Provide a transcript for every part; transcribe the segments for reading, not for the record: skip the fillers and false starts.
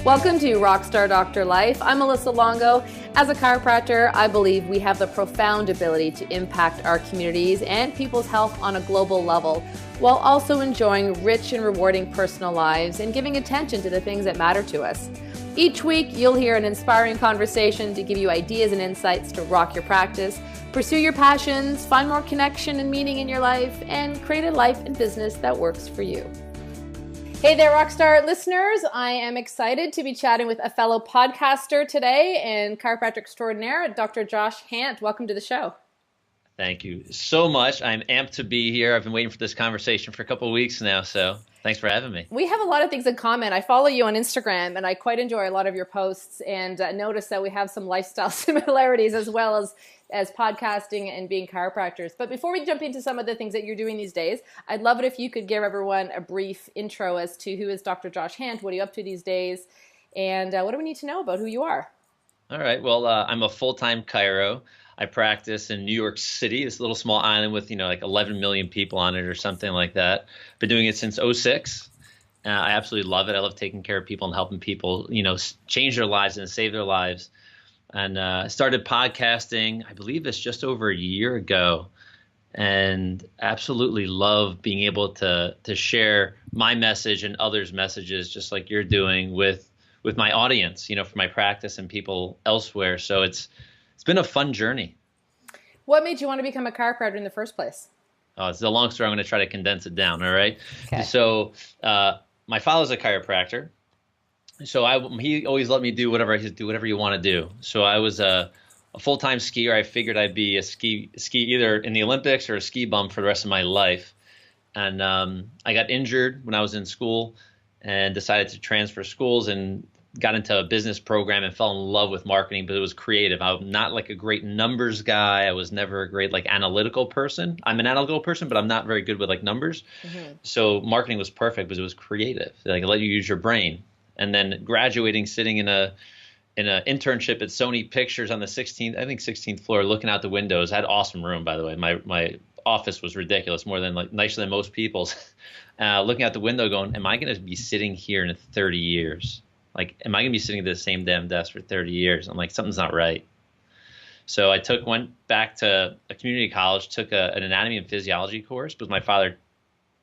Welcome to Rockstar Doctor Life. I'm Melissa Longo. As a chiropractor, I believe we have the profound ability to impact our communities and people's health on a global level, while also enjoying rich and rewarding personal lives and giving attention to the things that matter to us. Each week, you'll hear an inspiring conversation to give you ideas and insights to rock your practice, pursue your passions, find more connection and meaning in your life, and create a life and business that works for you. Hey there, Rockstar listeners. I am excited to be chatting with a fellow podcaster today and chiropractor extraordinaire, Dr. Josh Handt. Welcome to the show. Thank you so much. I'm amped to be here. I've been waiting for this conversation for a couple of weeks now, so thanks for having me. We have a lot of things in common. I follow you on Instagram, and I quite enjoy a lot of your posts and notice that we have some lifestyle similarities as well as podcasting and being chiropractors. But before we jump into some of the things that you're doing these days, I'd love it if you could give everyone a brief intro as to who is Dr. Josh Handt, what are you up to these days, and what do we need to know about who you are? All right. Well, I'm a full-time chiro. I practice in New York City, this little small island with, like 11 million people on it or something like that. Been doing it since '06. I absolutely love it. I love taking care of people and helping people, change their lives and save their lives. And started podcasting, I believe it's just over a year ago, and absolutely love being able to share my message and others' messages, just like you're doing with my audience, for my practice and people elsewhere. So it's been a fun journey. What made you want to become a chiropractor in the first place? Oh, it's a long story. I'm going to try to condense it down. All right. Okay. So my father's a chiropractor. So he always let me do whatever you want to do. So I was a full-time skier. I figured I'd be a ski either in the Olympics or a ski bum for the rest of my life. And I got injured when I was in school and decided to transfer schools and got into a business program and fell in love with marketing, but it was creative. I'm not like a great numbers guy. I was never a great analytical person. I'm an analytical person, but I'm not very good with numbers. Mm-hmm. So marketing was perfect because it was creative. It let you use your brain. And then graduating, sitting in an internship at Sony Pictures on the 16th floor, looking out the windows. I had an awesome room, by the way. My office was ridiculous, more than nicer than most people's. Looking out the window, going, "Am I going to be sitting here in 30 years? Am I going to be sitting at the same damn desk for 30 years?" I'm like, something's not right. So I went back to a community college, took an anatomy and physiology course, because my father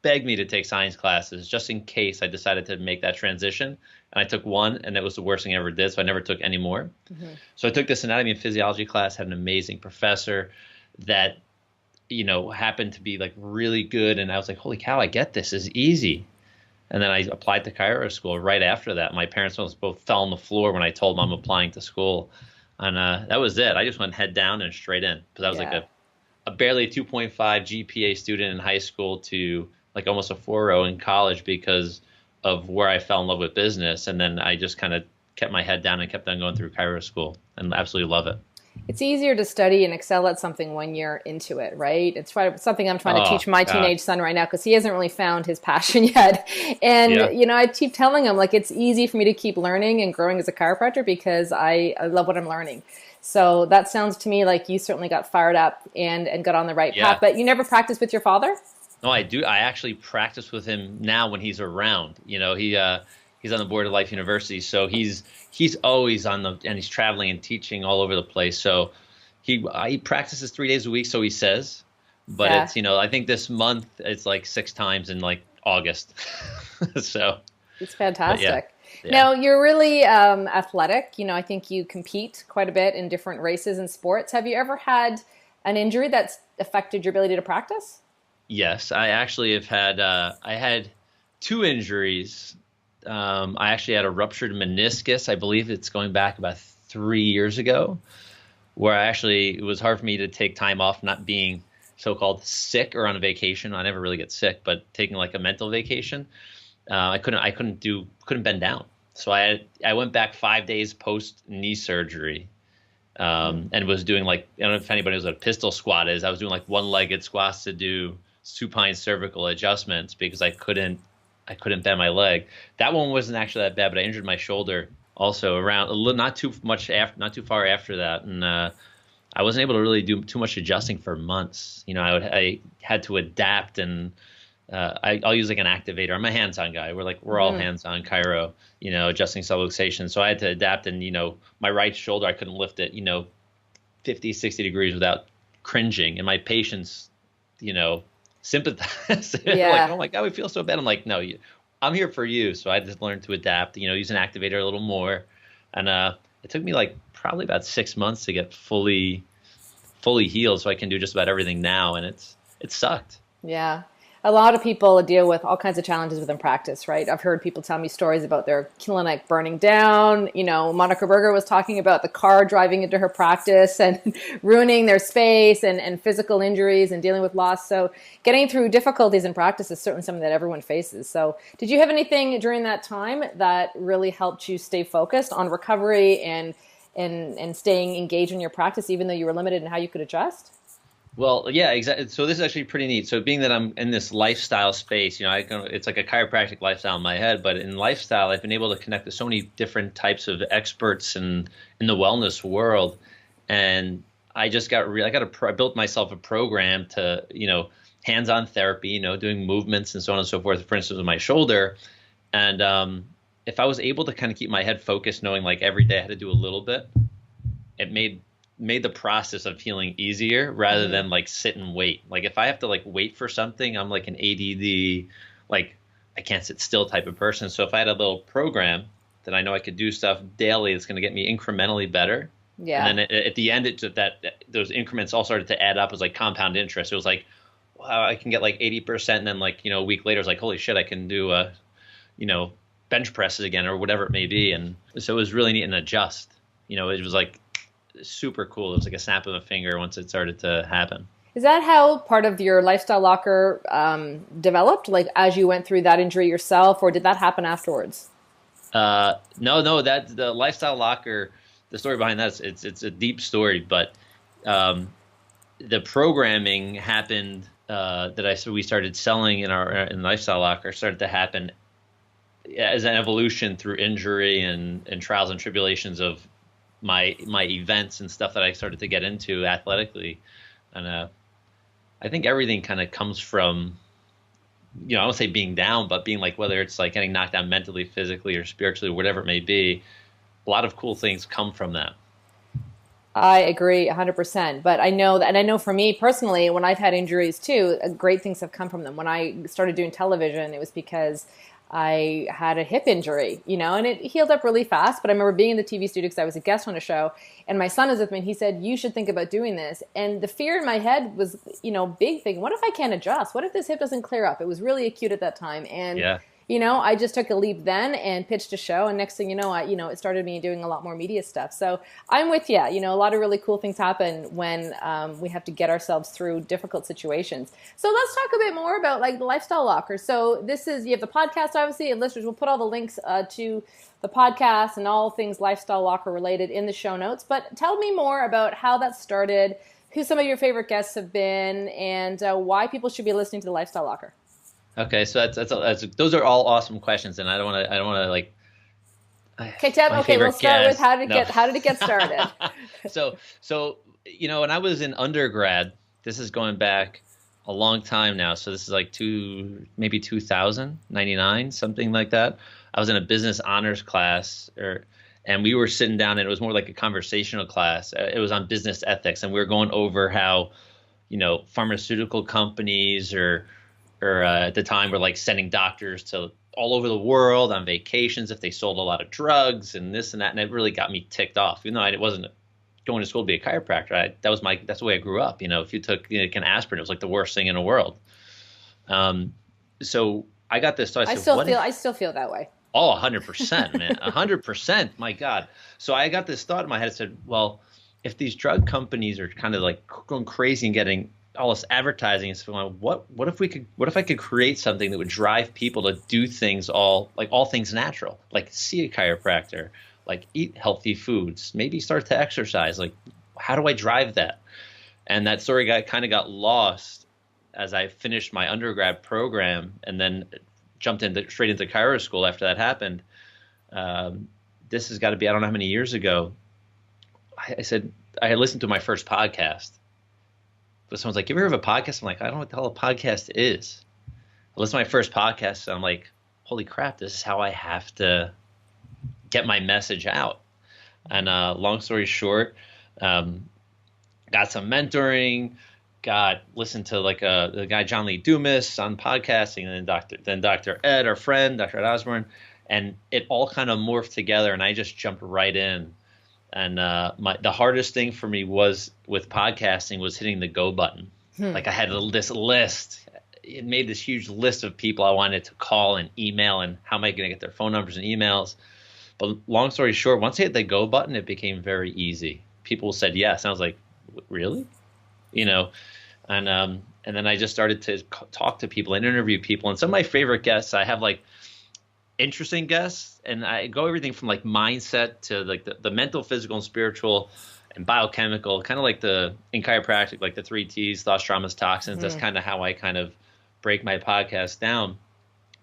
begged me to take science classes just in case I decided to make that transition. And I took one, and it was the worst thing I ever did, so I never took any more. Mm-hmm. So I took this anatomy and physiology class, had an amazing professor that, happened to be really good. And I was like, holy cow, I get this. This is easy. And then I applied to chiro school right after that. My parents both fell on the floor when I told them I'm applying to school. And that was it. I just went head down and straight in, because I was a barely 2.5 GPA student in high school to almost a 4.0 in college because of where I fell in love with business. And then I just kind of kept my head down and kept on going through chiro school and absolutely love it. It's easier to study and excel at something when you're into it, right? It's something I'm trying to teach my teenage son right now, because he hasn't really found his passion yet. And, I keep telling him, it's easy for me to keep learning and growing as a chiropractor because I love what I'm learning. So that sounds to me like you certainly got fired up and got on the right path. But you never practiced with your father? No, I do. I actually practice with him now when he's around. He's on the board of Life University, so he's always and he's traveling and teaching all over the place. So he practices 3 days a week, so he says. But it's I think this month it's 6 times in August. So it's fantastic. Yeah. Now you're really athletic. I think you compete quite a bit in different races and sports. Have you ever had an injury that's affected your ability to practice? Yes, I actually have had. I had 2 injuries. I actually had a ruptured meniscus. I believe it's going back about 3 years ago, where it was hard for me to take time off, not being so-called sick or on a vacation. I never really get sick, but taking a mental vacation. I couldn't bend down. So I went back 5 days post knee surgery. And was doing I don't know if anybody knows what a pistol squat is. I was doing one-legged squats to do supine cervical adjustments because I couldn't bend my leg. That one wasn't actually that bad, but I injured my shoulder also around not too far after that, and I wasn't able to really do too much adjusting for months. I had to adapt and I'll use like an activator. I'm a hands-on guy. We're all hands-on chiro, adjusting subluxation. So I had to adapt, and my right shoulder, I couldn't lift it, 50, 60 degrees without cringing. And my patients, sympathize. Yeah. Like, oh my God, we feel so bad. I'm like, no, I'm here for you. So I just learned to adapt, use an activator a little more. And it took me like probably about 6 months to get fully healed, so I can do just about everything now. And it sucked. Yeah. A lot of people deal with all kinds of challenges within practice, right? I've heard people tell me stories about their clinic burning down. Monika Buerger was talking about the car driving into her practice and ruining their space, and physical injuries and dealing with loss. So getting through difficulties in practice is certainly something that everyone faces. So did you have anything during that time that really helped you stay focused on recovery and staying engaged in your practice, even though you were limited in how you could adjust? Well, yeah, exactly. So this is actually pretty neat. So being that I'm in this lifestyle space, it's like a chiropractic lifestyle in my head, but in lifestyle, I've been able to connect with so many different types of experts in the wellness world. And I just I built myself a program to, hands-on therapy, doing movements and so on and so forth, for instance, with my shoulder. And if I was able to kind of keep my head focused, knowing like every day I had to do a little bit, it made the process of healing easier rather than like sit and wait. Like if I have to like wait for something, I'm like an ADD, like I can't sit still type of person. So if I had a little program that I know I could do stuff daily, it's going to get me incrementally better. Yeah. And then at the end, those increments all started to add up as like compound interest. It was like, wow, I can get like 80%. And then like, a week later, it's like, holy shit, I can do, bench presses again or whatever it may be. And so it was really neat and adjust. It was like, super cool. It was like a snap of a finger once it started to happen. Is that how part of your lifestyle locker developed? Like as you went through that injury yourself, or did that happen afterwards? No, that the lifestyle locker, the story behind that is it's a deep story, but the programming happened we started selling in lifestyle locker started to happen as an evolution through injury and trials and tribulations of my events and stuff that I started to get into athletically. And I think everything kind of comes from, I don't say being down, but being like, whether it's like getting knocked down mentally, physically, or spiritually, whatever it may be, a lot of cool things come from that. I agree 100%. But I know for me personally, when I've had injuries too, great things have come from them. When I started doing television, it was because I had a hip injury, and it healed up really fast. But I remember being in the TV studio because I was a guest on a show, and my son was with me, and he said, you should think about doing this. And the fear in my head was, big thing. What if I can't adjust? What if this hip doesn't clear up? It was really acute at that time. And yeah. I just took a leap then and pitched a show. And next thing you know, it started me doing a lot more media stuff. So I'm with you. A lot of really cool things happen when we have to get ourselves through difficult situations. So let's talk a bit more about like the lifestyle locker. So you have the podcast, obviously, and listeners, we'll put all the links to the podcast and all things lifestyle locker related in the show notes. But tell me more about how that started, who some of your favorite guests have been, and why people should be listening to the lifestyle locker. Okay, so that's those are all awesome questions, and I don't want to like. Okay, Ted. Okay, we'll start with how did it get started? so when I was in undergrad, this is going back a long time now. So this is like maybe 2000, 99, something like that. I was in a business honors class, and we were sitting down, and it was more like a conversational class. It was on business ethics, and we were going over how, pharmaceutical companies or at the time were like sending doctors to all over the world on vacations if they sold a lot of drugs and this and that. And it really got me ticked off, even though I wasn't going to school to be a chiropractor. That's the way I grew up. If you took an aspirin, it was like the worst thing in the world. So I got this thought. I still feel that way. Oh, 100%, man. 100%. My God. So I got this thought in my head. I said, well, if these drug companies are kind of like going crazy and getting all this advertising, so what if I could create something that would drive people to do things all things natural, like see a chiropractor, like eat healthy foods, maybe start to exercise. Like, how do I drive that? And that story got lost as I finished my undergrad program and then jumped straight into chiro school after that happened. This has got to be, I don't know how many years ago. I said, I had listened to my first podcast. But someone's like, you ever heard of a podcast? I'm like, I don't know what the hell a podcast is. listened to my first podcast, and I'm like, holy crap, this is how I have to get my message out. And long story short, got some mentoring, listened to like the guy John Lee Dumas on podcasting, and then Dr. Ed, our friend, Dr. Ed Osborne, and it all kind of morphed together, and I just jumped right in. And the hardest thing for me was with podcasting was hitting the go button. Like I had this list. It made this huge list of people I wanted to call and email, and how am I going to get their phone numbers and emails? But long story short, once I hit the go button, it became very easy. People said yes. And I was like, really? And then I just started to talk to people and interview people. And some of my favorite guests, I have like interesting guests, and I go everything from like mindset to like the mental, physical, and spiritual and biochemical, kind of like in chiropractic, like the 3 T's, thoughts, traumas, toxins. That's kind of how I kind of break my podcast down.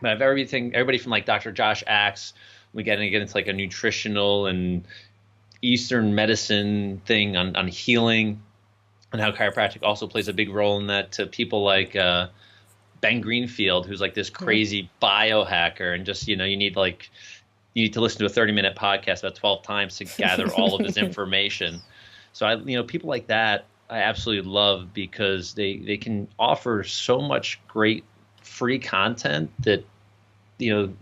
But I have everybody from like Dr. Josh Axe. We get into like a nutritional and Eastern medicine thing on healing, and how chiropractic also plays a big role in that, to people like Ben Greenfield, who's like this crazy biohacker, and just, you need to listen to a 30-minute podcast about 12 times to gather all of his information. So people like that I absolutely love, because they can offer so much great free content that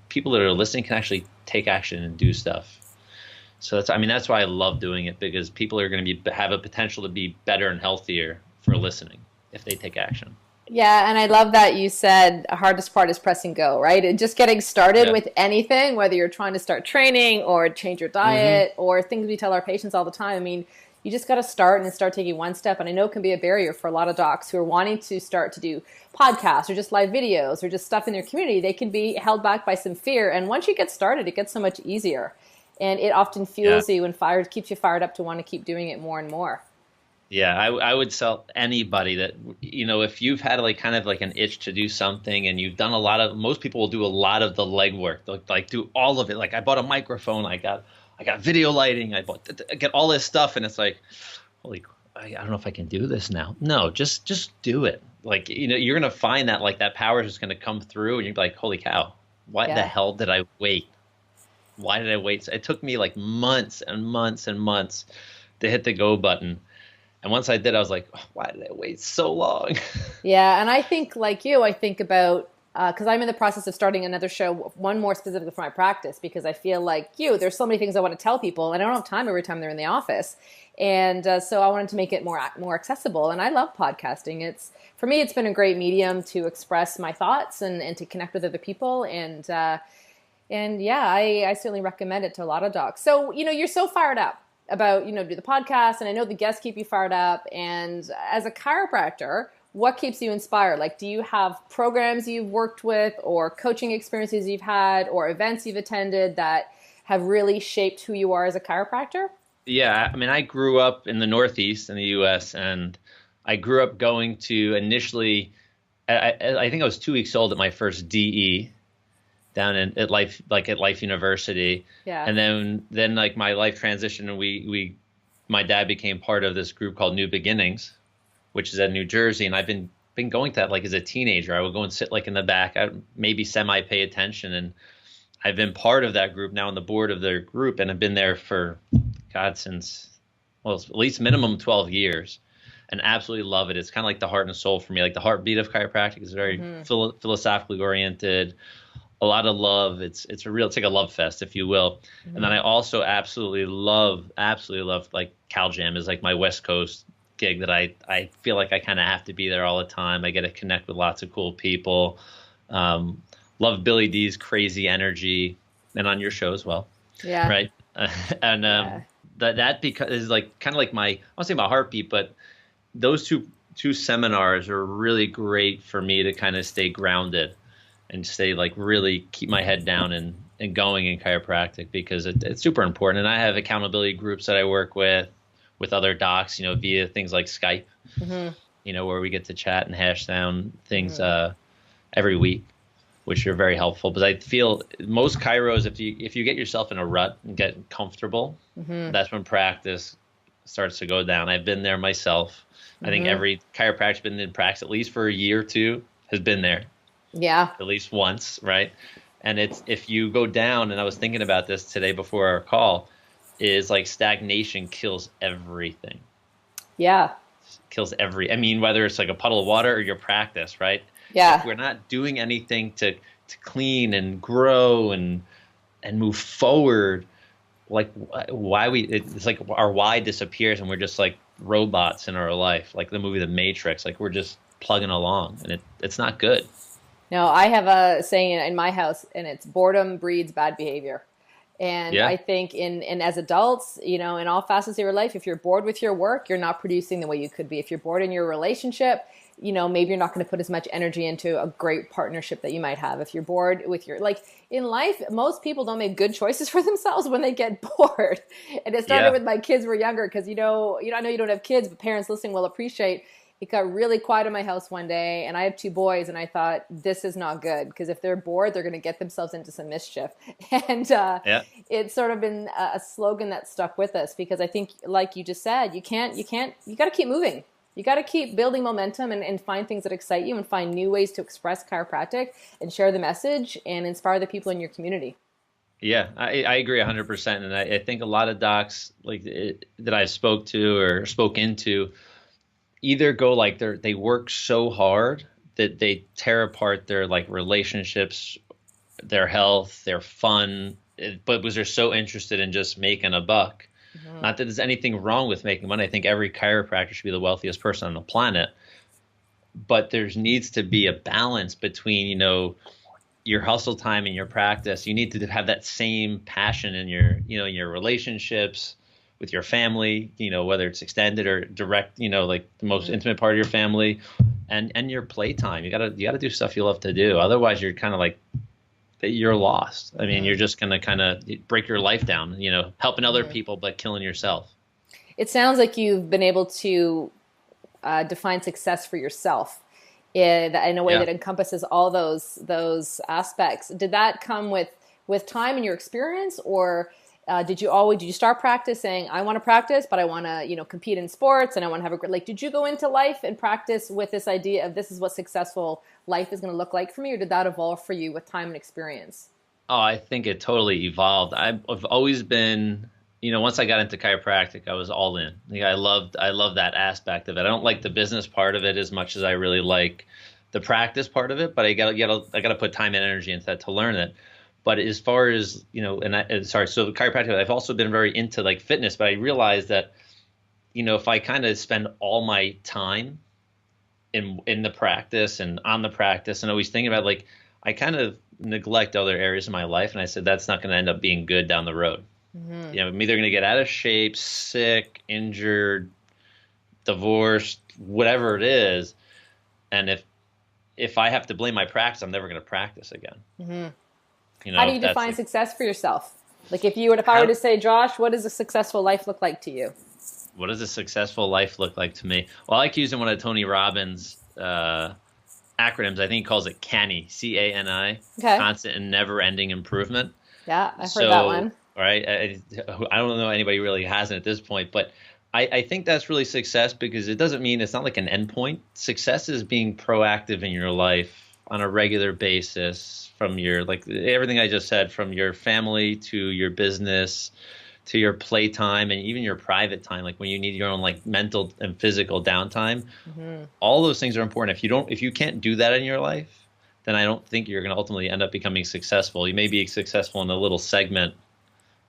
people that are listening can actually take action and do stuff. So that's why I love doing it, because people are going to have a potential to be better and healthier for listening if they take action. Yeah, and I love that you said the hardest part is pressing go, right? And just getting started with anything, whether you're trying to start training or change your diet or things we tell our patients all the time. I mean, you just got to start and start taking one step. And I know it can be a barrier for a lot of docs who are wanting to start to do podcasts or just live videos or just stuff in their community. They can be held back by some fear. And once you get started, it gets so much easier. And it often fuels you and keeps you fired up to want to keep doing it more and more. Yeah, I would tell anybody that, if you've had like kind of like an itch to do something, and you've done most people will do a lot of the legwork, like do all of it. Like I bought a microphone, I got video lighting, I get all this stuff, and it's like, I don't know if I can do this now. No, just do it. Like, you're going to find that like that power is just going to come through, and you'll be like, holy cow, why the hell did I wait? Why did I wait? So it took me like months and months and months to hit the go button. And once I did, I was like, why did I wait so long? Yeah. And I think like you, I think about, because I'm in the process of starting another show, one more specifically for my practice, because I feel like there's so many things I want to tell people, and I don't have time every time they're in the office. And so I wanted to make it more accessible. And I love podcasting. For me, it's been a great medium to express my thoughts and to connect with other people. And I certainly recommend it to a lot of docs. So, you're so fired up about, do the podcast, and I know the guests keep you fired up. And as a chiropractor, what keeps you inspired? Like, do you have programs you've worked with, or coaching experiences you've had, or events you've attended that have really shaped who you are as a chiropractor? Yeah. I mean, I grew up in the Northeast in the U.S., and I grew up going to initially, I think I was 2 weeks old at my first DE down at Life University. Yeah. And then like my life transitioned, and my dad became part of this group called New Beginnings, which is in New Jersey. And I've been going to that like as a teenager. I would go and sit like in the back, I'd maybe pay attention. And I've been part of that group now, on the board of their group, and I've been there for since at least minimum 12 years. And absolutely love it. It's kind of like the heart and soul for me. Like the heartbeat of chiropractic is very philosophically oriented. A lot of love. It's like a love fest, if you will. And then I also absolutely love like Cal Jam is like my West Coast gig that I feel like I kind of have to be there all the time. I get to connect with lots of cool people. Love Billy D's crazy energy, and on your show as well. Yeah. Right. That because is like kind of like I won't say my heartbeat, but those two seminars are really great for me to kind of stay grounded and stay like really keep my head down and going in chiropractic, because it's super important. And I have accountability groups that I work with other docs, via things like Skype, where we get to chat and hash down things every week, which are very helpful. But I feel most chiros, if you get yourself in a rut and get comfortable, that's when practice starts to go down. I've been there myself. I think every chiropractor's been in practice at least for a year or two has been there. Yeah. at least once, right? And it's, if you go down, and I was thinking about this today before our call, is like stagnation kills everything. Yeah. Kills I mean, whether it's like a puddle of water or your practice, right? Yeah. If we're not doing anything to clean and grow and move forward, like it's like our why disappears and we're just like robots in our life, like the movie The Matrix, like we're just plugging along, and it's not good. No, I have a saying in my house, and it's boredom breeds bad behavior. And Yeah. I think in as adults, in all facets of your life, if you're bored with your work, you're not producing the way you could be. If you're bored in your relationship, maybe you're not going to put as much energy into a great partnership that you might have. If you're bored with in life, most people don't make good choices for themselves when they get bored. And it started with my kids were younger, because, I know you don't have kids, but parents listening will appreciate. It got really quiet in my house one day, and I have 2 boys, and I thought, this is not good, because if they're bored, they're going to get themselves into some mischief. And it's sort of been a slogan that stuck with us, because I think, like you just said, you got to keep moving. You got to keep building momentum and find things that excite you, and find new ways to express chiropractic and share the message and inspire the people in your community. Yeah, I agree 100%. And I think a lot of docs that I've spoke into either go like they work so hard that they tear apart their like relationships, their health, their fun, but because they're so interested in just making a buck. Mm-hmm. Not that there's anything wrong with making money. I think every chiropractor should be the wealthiest person on the planet, but there needs to be a balance between, your hustle time and your practice. You need to have that same passion in in your relationships with your family, whether it's extended or direct, like the most intimate part of your family, and your playtime. You gotta do stuff you love to do. Otherwise, you're kind of like, you're lost. I mean, you're just gonna kind of break your life down, helping other people but killing yourself. It sounds like you've been able to define success for yourself in a way that encompasses all those aspects. Did that come with time and your experience, or did you start practice saying, I want to practice, but I want to, compete in sports, and I want to have a great, did you go into life and practice with this idea of this is what successful life is going to look like for me, or did that evolve for you with time and experience? Oh, I think it totally evolved. I've always been, once I got into chiropractic, I was all in. I love that aspect of it. I don't like the business part of it as much as I really like the practice part of it, but I gotta put time and energy into that to learn it. But as far as, so the chiropractic, I've also been very into like fitness, but I realized that, if I kind of spend all my time in the practice and on the practice and always thinking about I kind of neglect other areas of my life. And I said, that's not going to end up being good down the road. Mm-hmm. I'm either going to get out of shape, sick, injured, divorced, whatever it is. And if I have to blame my practice, I'm never going to practice again. Mm-hmm. How do you define success for yourself? If I were to say, Josh, what does a successful life look like to you? What does a successful life look like to me? Well, I like using one of Tony Robbins' acronyms. I think he calls it CANI, C-A-N-I, constant and never-ending improvement. Yeah, I've heard that one. Right, I don't know anybody really hasn't at this point, but I think that's really success, because it doesn't mean, it's not like an endpoint. Success is being proactive in your life on a regular basis, from your, everything I just said, from your family to your business to your playtime and even your private time, when you need your own mental and physical downtime. Mm-hmm. All those things are important. If you can't do that in your life, then I don't think you're going to ultimately end up becoming successful. You may be successful in a little segment,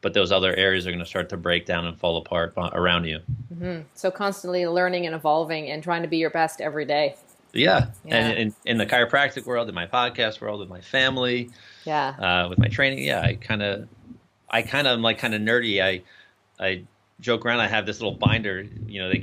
but those other areas are going to start to break down and fall apart around you. Mm-hmm. So constantly learning and evolving and trying to be your best every day. Yeah. And in the chiropractic world, in my podcast world, with my family, with my training, I kind of am kind of nerdy. I joke around. I have this little binder.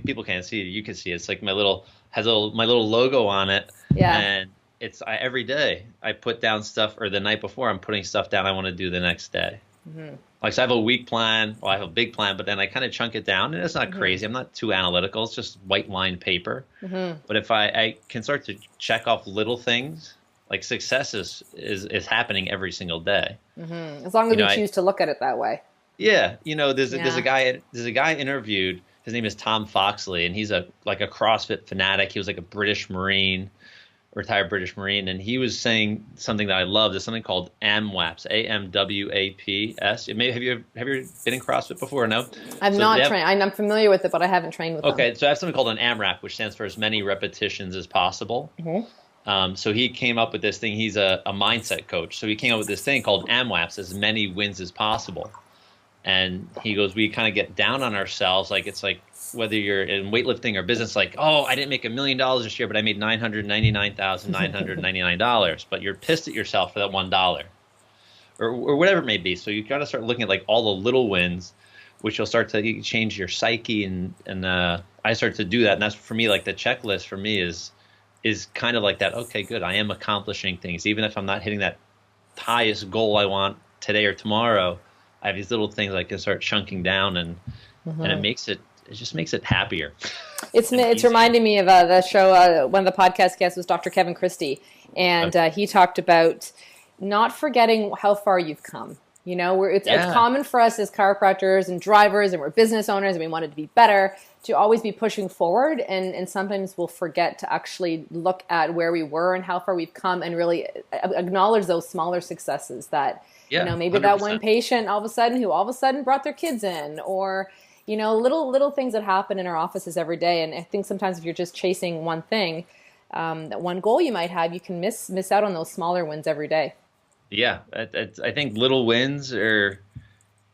People can't see it. You can see it. It's like my little logo on it. Yeah. And it's every day I put down stuff, or the night before I'm putting stuff down I want to do the next day. Mm-hmm. So I have a week plan. Well, I have a big plan, but then I kind of chunk it down, and it's not crazy. I'm not too analytical. It's just white line paper. Mm-hmm. But if I can start to check off little things, success is happening every single day. Mm-hmm. As long as you choose to look at it that way. Yeah. There's a guy interviewed. His name is Tom Foxley, and he's a CrossFit fanatic. He was a British Marine. retired British Marine, and he was saying something that I love. There's something called AMWAPS, AMWAPS. Have you been in CrossFit before or no? I'm not trained. I'm familiar with it, but I haven't trained with them. Okay, so I have something called an AMRAP, which stands for as many repetitions as possible. So he came up with this thing. He's a mindset coach. So he came up with this thing called AMWAPS, as many wins as possible. And he goes, we kind of get down on ourselves. Like, it's like whether you're in weightlifting or business, like, oh, I didn't make $1 million this year, but I made $999,999. But you're pissed at yourself for that $1 or whatever it may be. So you got to start looking at like all the little wins, which will start to change your psyche. And I start to do that. And that's for me, like the checklist for me is kind of like that. Okay, good. I am accomplishing things. Even if I'm not hitting that highest goal I want today or tomorrow, I have these little things I can start chunking down, and it just makes it happier. It's reminding me of the show. One of the podcast guests was Dr. Kevin Christie, and he talked about not forgetting how far you've come. You know, it's common for us as chiropractors and drivers, and we're business owners, and we want it to be better, to always be pushing forward, and sometimes we'll forget to actually look at where we were and how far we've come, and really acknowledge those smaller successes that. You know, maybe 100%. That one patient who all of a sudden brought their kids in, or, you know, little things that happen in our offices every day. And I think sometimes if you're just chasing one thing, that one goal you might have, you can miss out on those smaller wins every day. Yeah, I think little wins are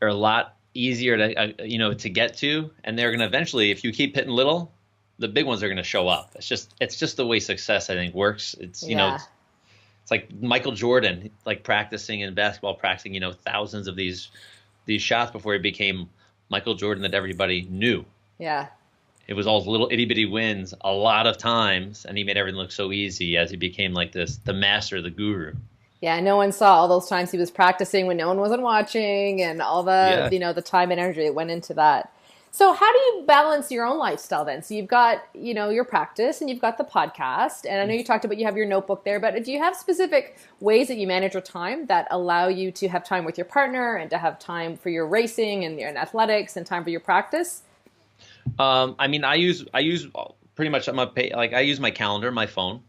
a lot easier to get to, and they're going to eventually, if you keep hitting little, the big ones are going to show up. It's just the way success, I think, works. It's like Michael Jordan, like practicing in basketball, practicing, thousands of these shots before he became Michael Jordan that everybody knew. Yeah. It was all little itty bitty wins a lot of times, and he made everything look so easy as he became like the master, the guru. Yeah, no one saw all those times he was practicing when no one wasn't watching, and all the the time and energy that went into that. So how do you balance your own lifestyle then? So you've got, your practice, and you've got the podcast, and I know you talked about you have your notebook there, but do you have specific ways that you manage your time that allow you to have time with your partner and to have time for your racing and your athletics and time for your practice? I use pretty much I use my calendar, my phone,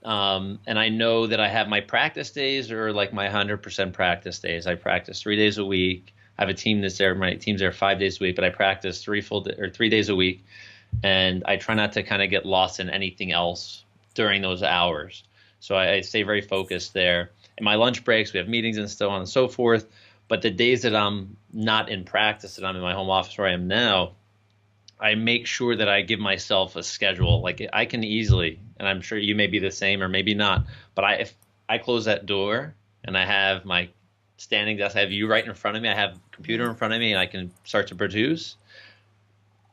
and I know that I have my practice days or like my 100% practice days. I practice 3 days a week. I have a team that's there. My team's there 5 days a week, but I practice 3 days a week, and I try not to kind of get lost in anything else during those hours. So I stay very focused there. In my lunch breaks, we have meetings and so on and so forth. But the days that I'm not in practice, that I'm in my home office where I am now, I make sure that I give myself a schedule. Like I can easily, and I'm sure you may be the same or maybe not, but if I close that door and I have my standing desk, I have you right in front of me, I have a computer in front of me, and I can start to produce,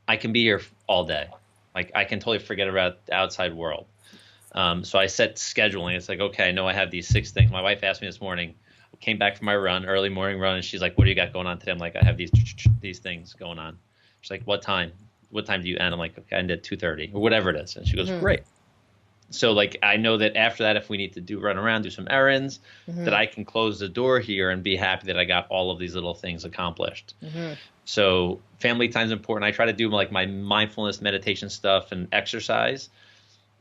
I can be here all day. Like I can totally forget about the outside world. So I set scheduling. It's like, okay, I know I have these 6 things. My wife asked me this morning, I came back from my early morning run, and she's like, what do you got going on today? I'm like, I have these things going on. She's like, what time? What time do you end? I'm like, okay, I end at 2:30 or whatever it is. And she goes, great. So like, I know that after that, if we need to run around, do some errands, that I can close the door here and be happy that I got all of these little things accomplished. So family time is important. I try to do like my mindfulness, meditation stuff and exercise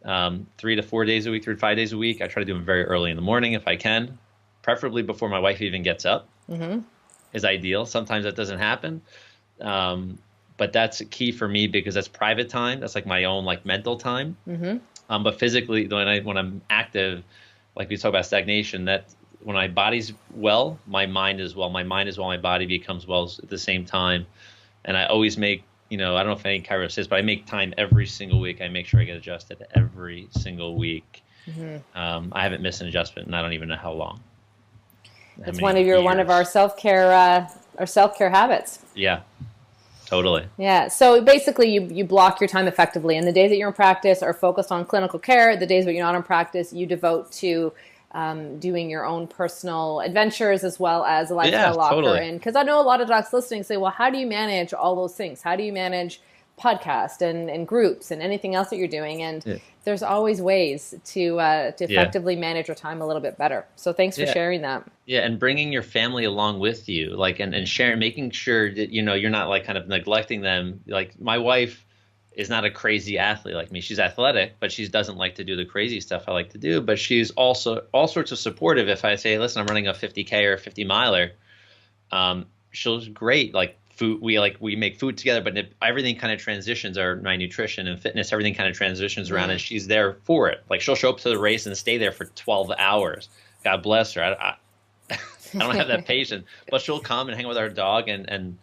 3 to 4 days a week, 3 to 5 days a week. I try to do them very early in the morning if I can, preferably before my wife even gets up is ideal. Sometimes that doesn't happen. But that's key for me because that's private time. That's like my own like mental time. But physically, when I'm active, like we talk about stagnation, that when my body's well, my mind is well. My mind is well, my body becomes well at the same time. And I always make, I don't know if any chiropractor says, but I make time every single week. I make sure I get adjusted every single week. I haven't missed an adjustment, and I don't even know how long. It's one of our self-care habits. Yeah. Totally. Yeah. So basically you block your time effectively, and the days that you're in practice are focused on clinical care. The days that you're not in practice, you devote to doing your own personal adventures as well as a lifestyle locker. Totally. And because I know a lot of docs listening say, well, how do you manage all those things? How do you manage podcast and groups and anything else that you're doing? And there's always ways to effectively manage your time a little bit better. So thanks for sharing that. Yeah, and bringing your family along with you, like and sharing, making sure that you're not like kind of neglecting them. Like my wife is not a crazy athlete like me. She's athletic, but she doesn't like to do the crazy stuff I like to do. But she's also all sorts of supportive. If I say, listen, I'm running a 50K or a 50 miler, she's great. Like food, we make food together, but everything kind of transitions. My nutrition and fitness, everything kind of transitions around, and she's there for it. Like she'll show up to the race and stay there for 12 hours. God bless her. I don't have that patience, but she'll come and hang with our dog and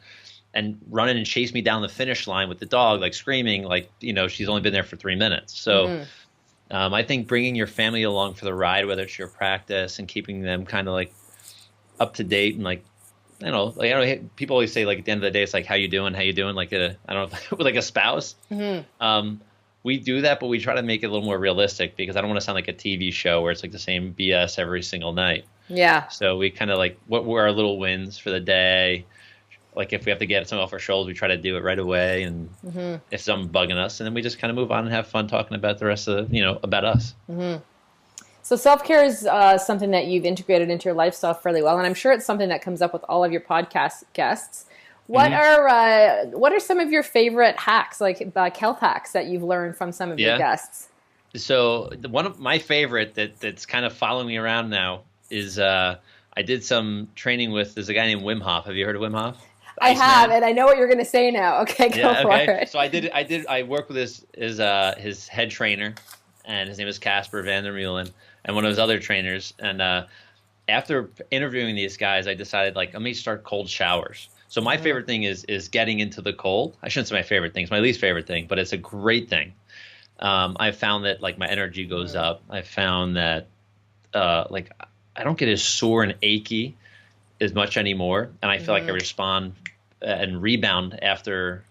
run in and chase me down the finish line with the dog, like screaming, like, she's only been there for 3 minutes. So I think bringing your family along for the ride, whether it's your practice and keeping them kind of like up to date and like, people always say like at the end of the day, it's like, how you doing? Like like a spouse. We do that, but we try to make it a little more realistic because I don't want to sound like a TV show where it's like the same BS every single night. Yeah. So we kind of like, what were our little wins for the day? Like if we have to get something off our shoulders, we try to do it right away. And if something's bugging us, and then we just kind of move on and have fun talking about the rest of, about us. So self-care is something that you've integrated into your lifestyle fairly well. And I'm sure it's something that comes up with all of your podcast guests. What are some of your favorite hacks, like health hacks that you've learned from some of your guests? So one of my favorite that's kind of following me around now is I did some training with, there's a guy named Wim Hof. Have you heard of Wim Hof? I have, and I know what you're going to say now. Okay, go for it. So I worked with his head trainer, and his name is Casper van der Meulen, and one of his other trainers. And after interviewing these guys, I decided, like, let me start cold showers. So my favorite thing is getting into the cold. I shouldn't say my favorite thing. It's my least favorite thing, but it's a great thing. I've found that, like, my energy goes up. I found that, like, I don't get as sore and achy as much anymore, and I feel like I respond and rebound after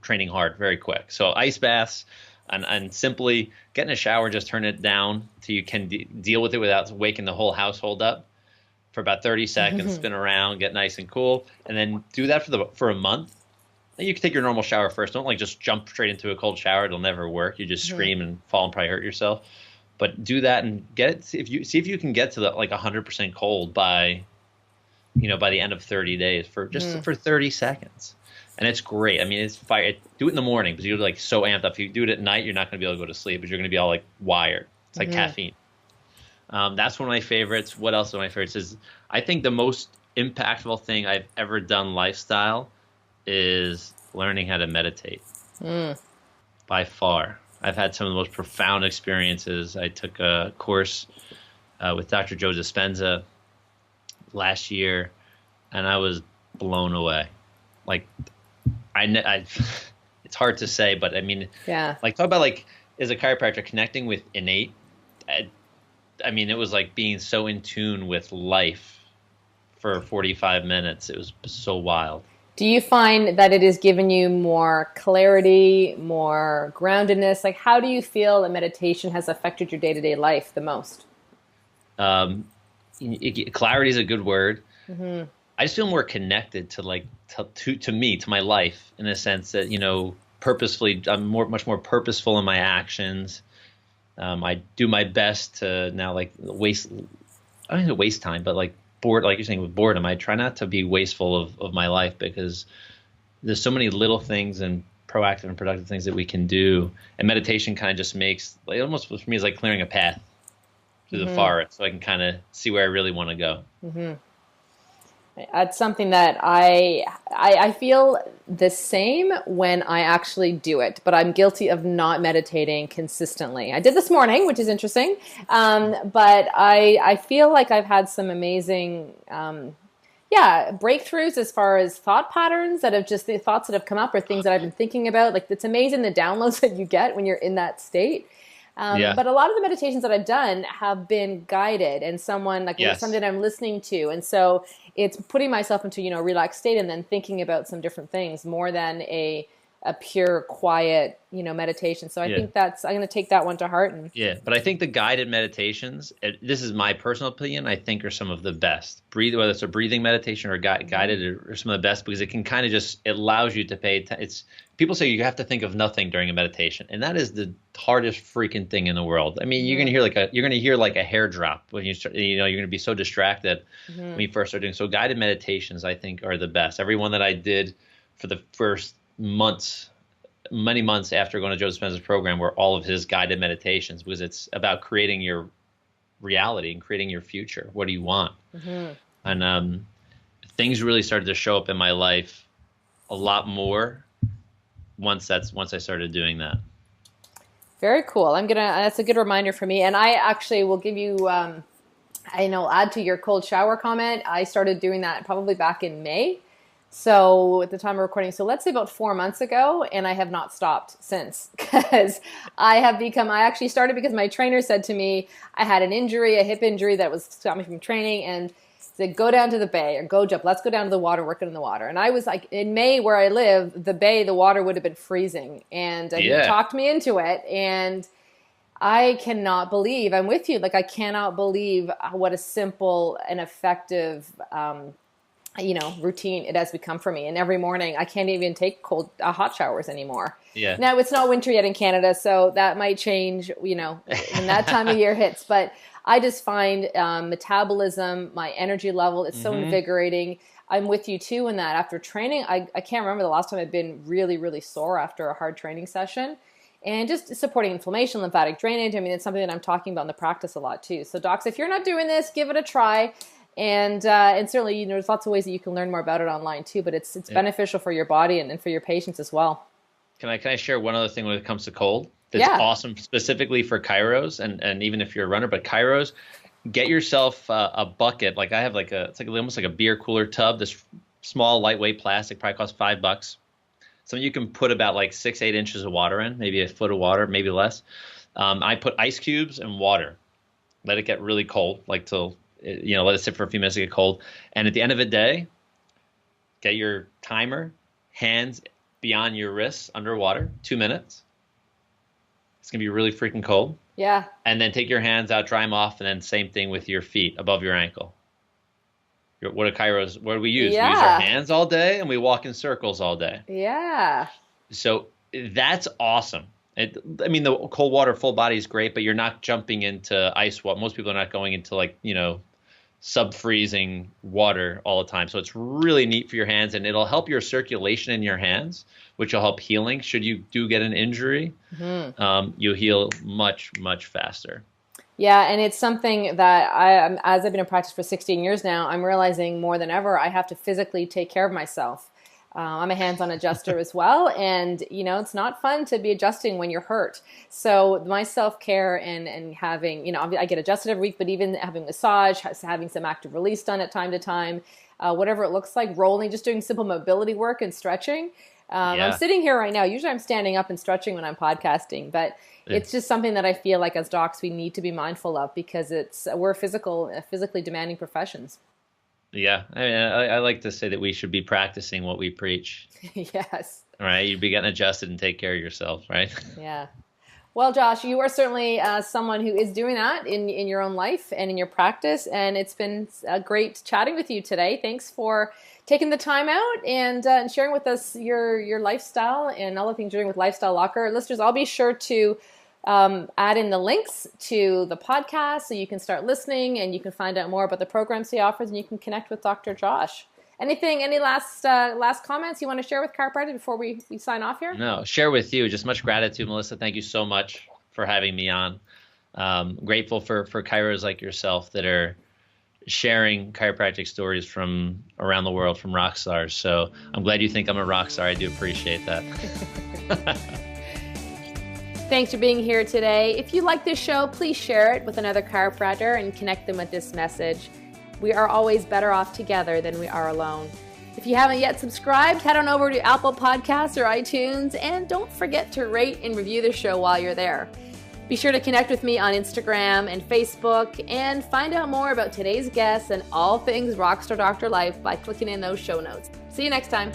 training hard very quick. So ice baths and simply get in a shower, just turn it down till you can deal with it without waking the whole household up for about 30 seconds, spin around, get nice and cool, and then do that for a month. You can take your normal shower first. Don't like just jump straight into a cold shower. It'll never work. You just scream and fall and probably hurt yourself. But do that and get it. See if you can get to the like 100% cold by the end of 30 days for 30 seconds. And it's great. I mean, it's fire. Do it in the morning because you're like so amped up. If you do it at night, you're not going to be able to go to sleep, but you're going to be all like wired. It's like caffeine. That's one of my favorites. What else are my favorites is I think the most impactful thing I've ever done lifestyle is learning how to meditate. By far. I've had some of the most profound experiences. I took a course with Dr. Joe Dispenza last year, and I was blown away. Like, it's hard to say, but I mean, like talk about like as a chiropractor connecting with innate. I mean, it was like being so in tune with life for 45 minutes. It was so wild. Do you find that it has given you more clarity, more groundedness? Like, how do you feel that meditation has affected your day-to-day life the most? Clarity is a good word. I just feel more connected to me, to my life, in a sense that, purposefully, I'm much more purposeful in my actions. I do my best to now I don't need to waste time, but like you're saying with boredom, I try not to be wasteful of my life because there's so many little things and proactive and productive things that we can do. And meditation kind of just makes, like, almost for me, is like clearing a path through the forest so I can kind of see where I really want to go. That's something that I feel the same when I actually do it, but I'm guilty of not meditating consistently. I did this morning, which is interesting, but I feel like I've had some amazing breakthroughs as far as thought patterns that have just the thoughts that have come up or things that I've been thinking about. Like, it's amazing the downloads that you get when you're in that state. But a lot of the meditations that I've done have been guided and something that I'm listening to. And so it's putting myself into, a relaxed state and then thinking about some different things more than a pure quiet, meditation. So I think I'm going to take that one to heart. But I think the guided meditations, this is my personal opinion, I think are some of the best. Whether it's a breathing meditation or guided are some of the best because it can kind of it allows you to pay attention. People say you have to think of nothing during a meditation, and that is the hardest freaking thing in the world. I mean, you're going to hear like a hair drop when you start, you're going to be so distracted when you first start doing. So guided meditations, I think, are the best. Every one that I did for the first months many months after going to Joe Dispenza's program were all of his guided meditations, because it's about creating your reality and creating your future. What do you want? Mm-hmm. And things really started to show up in my life a lot more once I started doing that. Very cool. That's a good reminder for me. And I actually will give you, add to your cold shower comment. I started doing that probably back in May. So at the time of recording, so let's say about 4 months ago, and I have not stopped since, because I actually started because my trainer said to me, I had a hip injury that was stopping me from training, and said, go down to the bay or go jump. Let's go down to the water, work it in the water. And I was like, in May where I live, the bay, the water would have been freezing. And he talked me into it. And I cannot believe, I'm with you. Like, I cannot believe what a simple and effective, routine it has become for me. And every morning I can't even take hot showers anymore. Yeah. Now it's not winter yet in Canada, so that might change, when that time of year hits. But I just find metabolism, my energy level, it's so invigorating. I'm with you too in that. After training, I can't remember the last time I've been really, really sore after a hard training session. And just supporting inflammation, lymphatic drainage. I mean, it's something that I'm talking about in the practice a lot too. So docs, if you're not doing this, give it a try. And certainly, there's lots of ways that you can learn more about it online too. But it's beneficial for your body and for your patients as well. Can I share one other thing when it comes to cold? That's awesome specifically for chiros, and even if you're a runner, but chiros, get yourself a bucket. Like I have it's almost like a beer cooler tub, this small lightweight plastic, probably costs $5. So you can put about 6-8 inches of water in, maybe a foot of water, maybe less. I put ice cubes and water, let it get really cold, till let it sit for a few minutes to get cold. And at the end of the day, get your timer, hands beyond your wrists underwater, 2 minutes. It's going to be really freaking cold. Yeah. And then take your hands out, dry them off, and then same thing with your feet above your ankle. What do we use? Yeah. We use our hands all day, and we walk in circles all day. Yeah. So that's awesome. The cold water full body is great, but you're not jumping into ice water. Most people are not going into sub-freezing water all the time. So it's really neat for your hands, and it'll help your circulation in your hands, which will help healing. Should you do get an injury, you'll heal much, much faster. Yeah, and it's something that as I've been in practice for 16 years now, I'm realizing more than ever I have to physically take care of myself. I'm a hands-on adjuster as well, and it's not fun to be adjusting when you're hurt. So my self-care and having, I get adjusted every week, but even having massage, having some active release done at time to time, whatever it looks like, rolling, just doing simple mobility work and stretching. I'm sitting here right now. Usually I'm standing up and stretching when I'm podcasting, but it's just something that I feel like as docs we need to be mindful of, because we're physically demanding professions. Yeah, I like to say that we should be practicing what we preach. Yes. Right, you'd be getting adjusted and take care of yourself, right? Yeah. Well, Josh, you are certainly someone who is doing that in your own life and in your practice, and it's been great chatting with you today. Thanks for taking the time out and sharing with us your lifestyle and all the things you're doing with Lifestyle Locker. Listeners, I'll be sure to add in the links to the podcast so you can start listening and you can find out more about the programs he offers, and you can connect with Dr. Josh. Any last comments you want to share with chiropractic before we sign off here? No, share with you. Just much gratitude, Melissa. Thank you so much for having me on. Grateful for chiros like yourself that are sharing chiropractic stories from around the world, from rock stars. So I'm glad you think I'm a rock star. I do appreciate that. Thanks for being here today. If you like this show, please share it with another chiropractor and connect them with this message. We are always better off together than we are alone. If you haven't yet subscribed, head on over to Apple Podcasts or iTunes, and don't forget to rate and review the show while you're there. Be sure to connect with me on Instagram and Facebook, and find out more about today's guests and all things Rockstar Doctor Life by clicking in those show notes. See you next time.